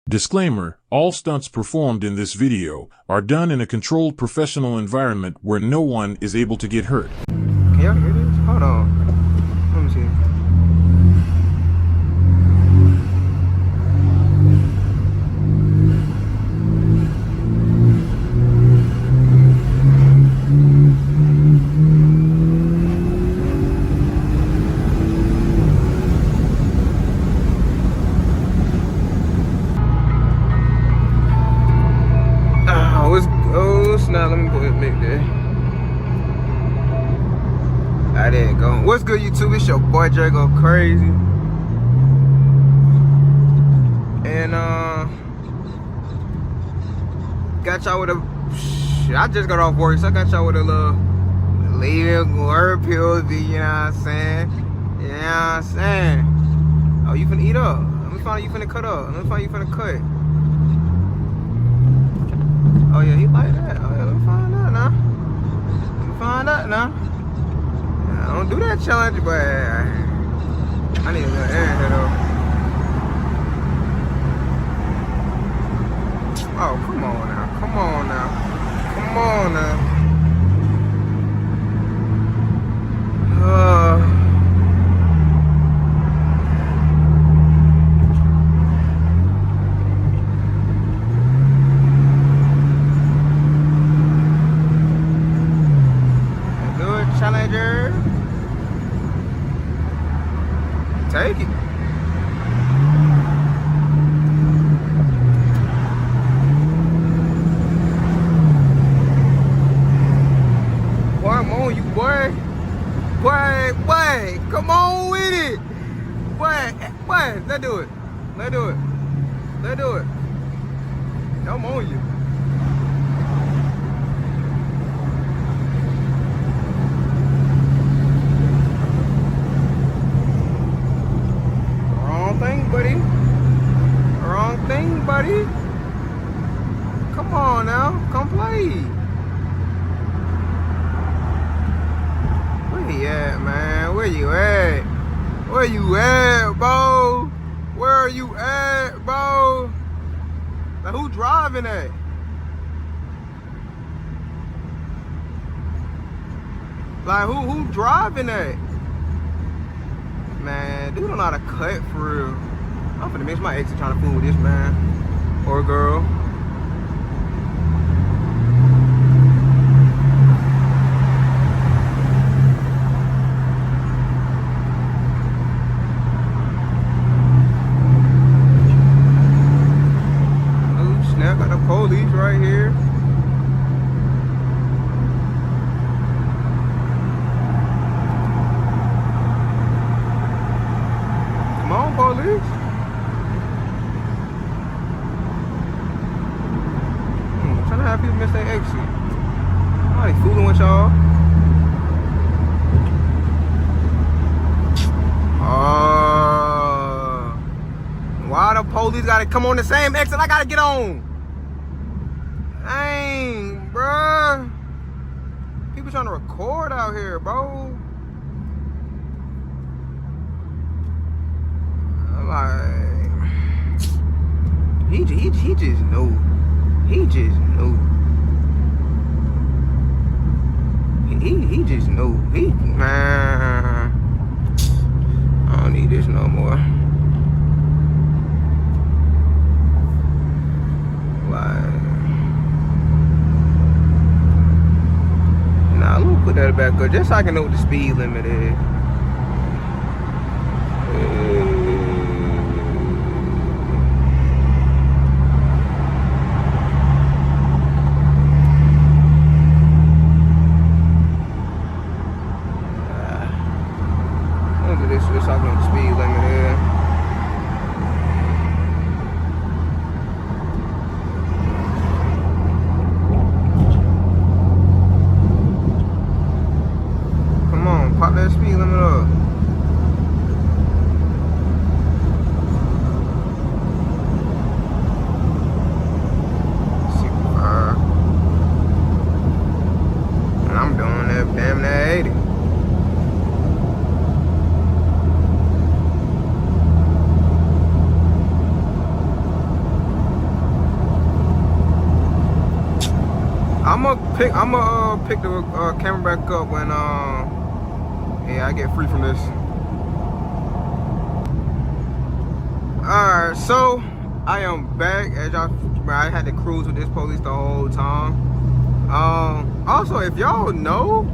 Disclaimer, all stunts performed in this video are done in a controlled professional environment where no one is able to get hurt. Can y'all hear this? Hold on. Let me see. Now let me go ahead and make that. Ah, there you go. What's good, YouTube? It's your boy Dre Go Crazy. And got y'all with a I just got off work, so I got y'all with a little word pill, you know what I'm saying? You know what I'm saying? Oh, you finna eat up. Let me find out you finna cut up. Let me find out you finna cut. Oh yeah, he like that. Oh yeah, let me find out now. Let me find out now. I don't do that challenge, but I need a little air here though. Oh, come on now. Come on now. Come on now. Challenger. Take it. Boy, I'm on you, boy. Boy, come on with it. Boy, let's do it. Let's do it. Let's do it. I'm on you. Buddy, wrong thing, buddy. Come on now, come play. Where you at, man? Where you at? Where you at, bro? Where are you at, bro? Like, who driving that? Like, who driving that? Man, dude don't know how to cut for real. I'm finna miss my exit trying to fool with this man or girl. Oh snap, got the police right here. Come on, police. Trying to have people miss their exit. Oh, they fooling with y'all. Why the police gotta come on the same exit I gotta get on? Dang, bruh. People trying to record out here, bro. Like, he just knew. He just knew. He just knew. Man, I don't need this no more. Like, nah, let me put that back up just so I can know what the speed limit is. Just so I can know what the speed limit is. Come on, pop that speed limit up. I'ma pick the camera back up when yeah, I get free from this. Alright, so I am back. As y'all, I had to cruise with this police the whole time. Also, if y'all know,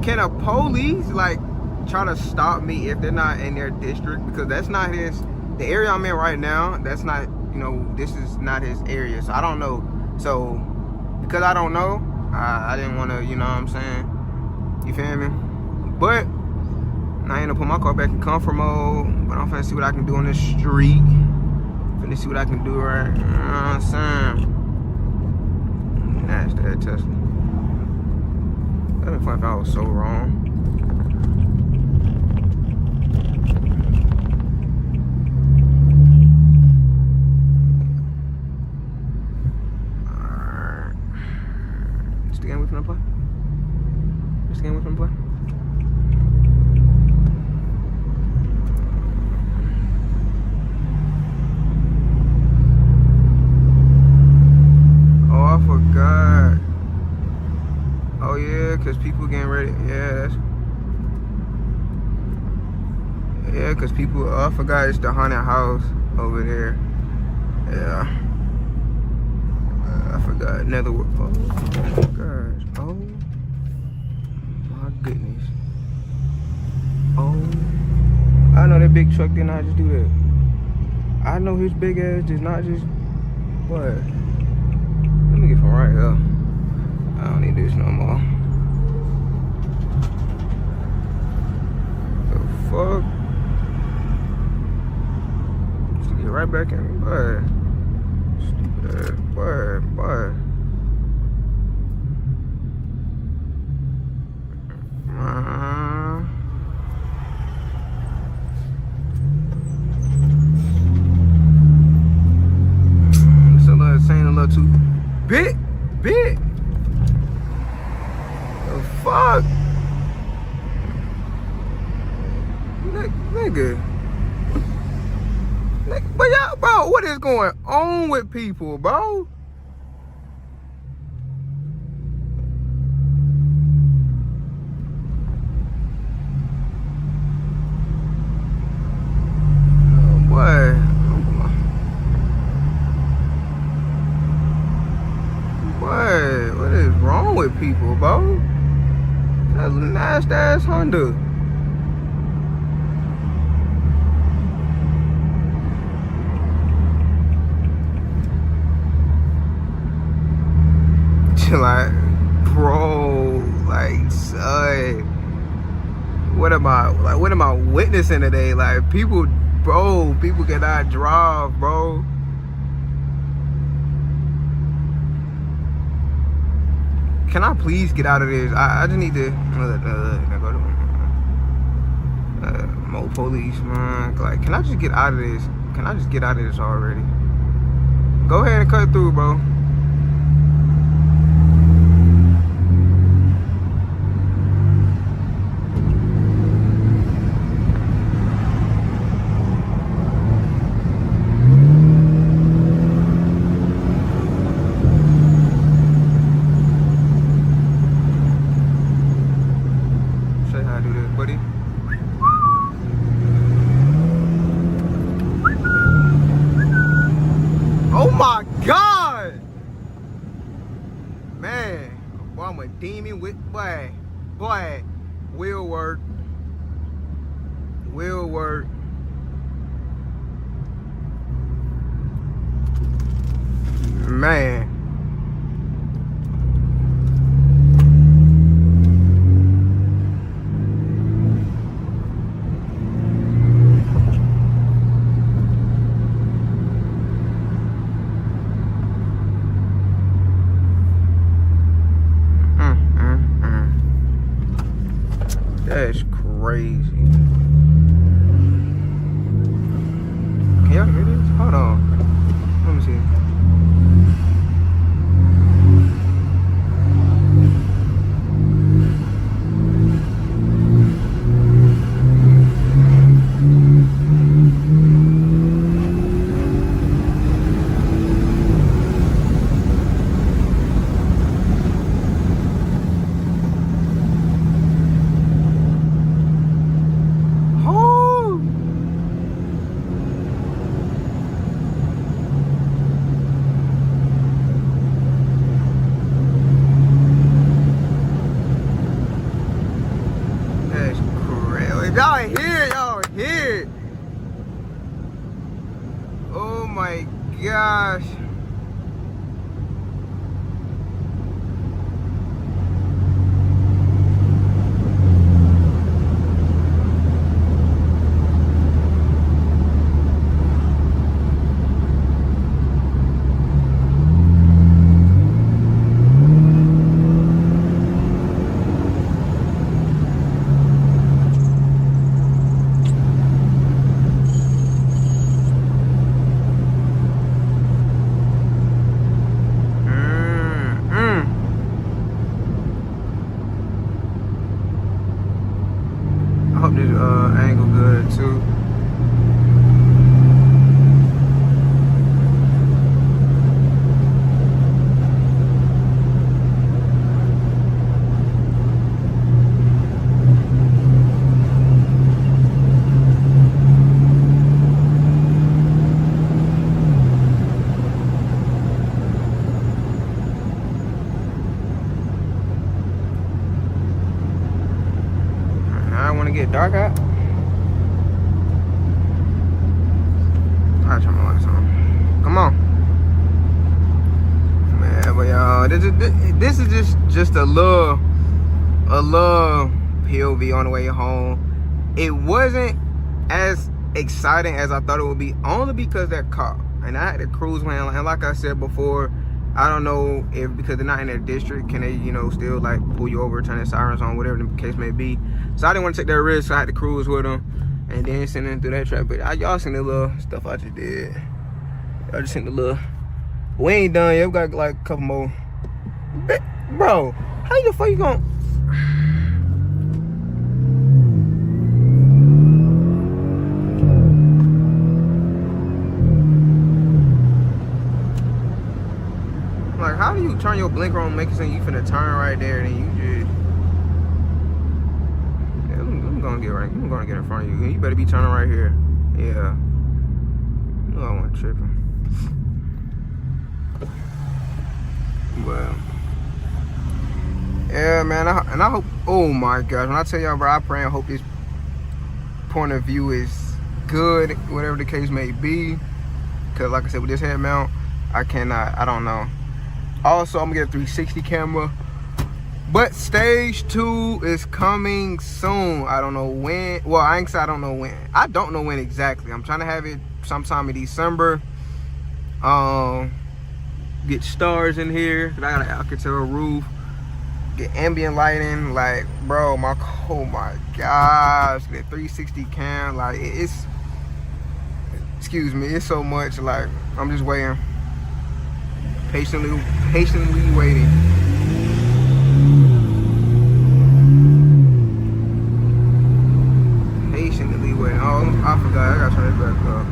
can a police like try to stop me if they're not in their district? Because that's not the area I'm in right now. That's not, you know, this is not his area. So I don't know. So because I don't know, I didn't want to, you know what I'm saying? You feel me? But I ain't gonna put my car back in comfort mode. But I'm finna see what I can do on the street. Finna see what I can do, right? You know what I'm saying? That's that Tesla. That'd be fun if I was so wrong. Alright. What's the game we finna play? What's the game we finna play? Oh, I forgot. Oh yeah, cause people getting ready. Yeah, cause people. Oh, I forgot it's the haunted house over there. Yeah, I forgot. Another. Oh my gosh. Oh my goodness. Oh, I know that big truck did not just do that. I know his big ass did not just. What? Let me get from right here. I don't need this no more. The fuck? Just to get right back in, boy. Stupid ass, boy. It's a little, saying a little too bit. The fuck? Nigga. But y'all, bro, what is going on with people, bro? What is wrong with people, bro? That's a nasty ass Honda. Like, bro, like, son, what am I witnessing today? Like, people cannot drive, bro. Can I please get out of this? I just need to go to more police, man. Like, can I just get out of this? Can I just get out of this already? Go ahead and cut through, bro. Oh my God, man! Boy, I'm a demon with boy. Will work. Man. That's crazy. Can y'all hear this? Hold on. Let me see. my gosh. I hope this angle good too. Now I want to get dark out. I'll turn my lights on. Come on, man. But y'all, this is just a little POV on the way home. It wasn't as exciting as I thought it would be, only because that car, and I had to cruise around. And like I said before, I don't know if because they're not in their district, can they, still like pull you over, turn their sirens on, whatever the case may be. So I didn't want to take that risk, so I had to cruise with them and then send them through that traffic. But y'all seen the little stuff I just did. I just seen the little. We ain't done yet. We got like a couple more. Bro, how the fuck you gonna? Like, how do you turn your blinker on, make it so you finna turn right there, and then you just. Yeah, I'm gonna get right. I'm gonna get in front of you. You better be turning right here. Yeah. No, I wasn't tripping. Well. Yeah, man. I hope. Oh my gosh! When I tell y'all, bro, I pray and hope this point of view is good, whatever the case may be. Cause like I said, with this head mount, I cannot. I don't know. Also, I'm gonna get a 360 camera, but stage 2 is coming soon. I don't know when. Well, I ain't say I don't know when. I don't know when exactly. I'm trying to have it sometime in December. Get stars in here, cause I got an Alcantara roof. Get ambient lighting, like, bro, oh my gosh, get 360 cam, like it's. Excuse me, it's so much. Like, I'm just waiting. Patiently waiting. Patiently waiting. Oh, I forgot. I gotta turn it back up.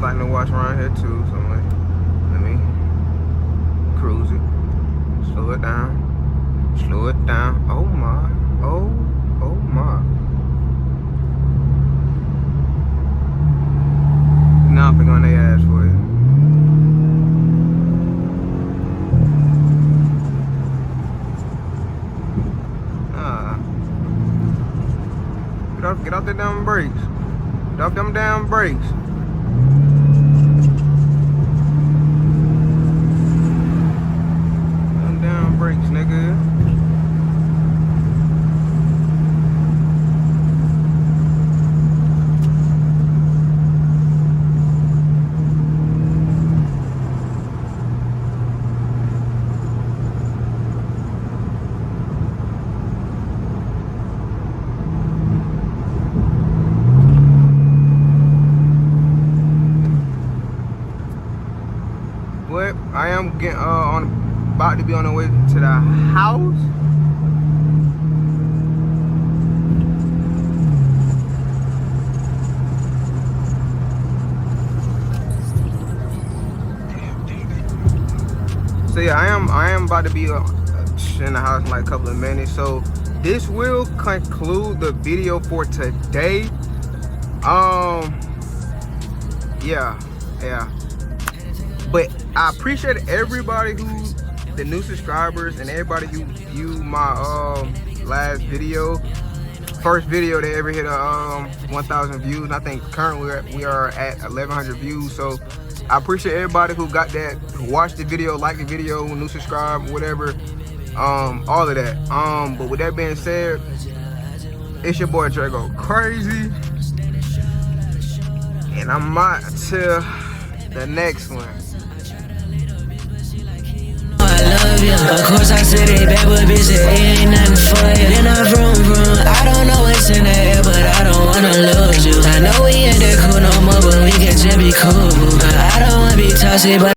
Like to watch around here too, so I'm like, let me cruise it, slow it down, oh my, oh my. Now I'm on their ass for you. Get off the damn brakes, get off them damn brakes. Brakes, nigga. But I am getting about to be on the way to the house. about to be in the house in like a couple of minutes. So this will conclude the video for today. Yeah. But I appreciate everybody the new subscribers and everybody who viewed my last video. First video that ever hit 1,000 views. And I think currently we are at 1,100 views. So I appreciate everybody who got that, who watched the video, liked the video, new subscribe, whatever, all of that. But with that being said, it's your boy Drago Crazy, and I'm out till the next one. Of course I said it back, but bitch, it ain't nothing for you. Then I vroom. I don't know what's in the air, but I don't wanna lose you. I know we ain't that cool no more, but we can just be cool. I don't wanna be toxic, but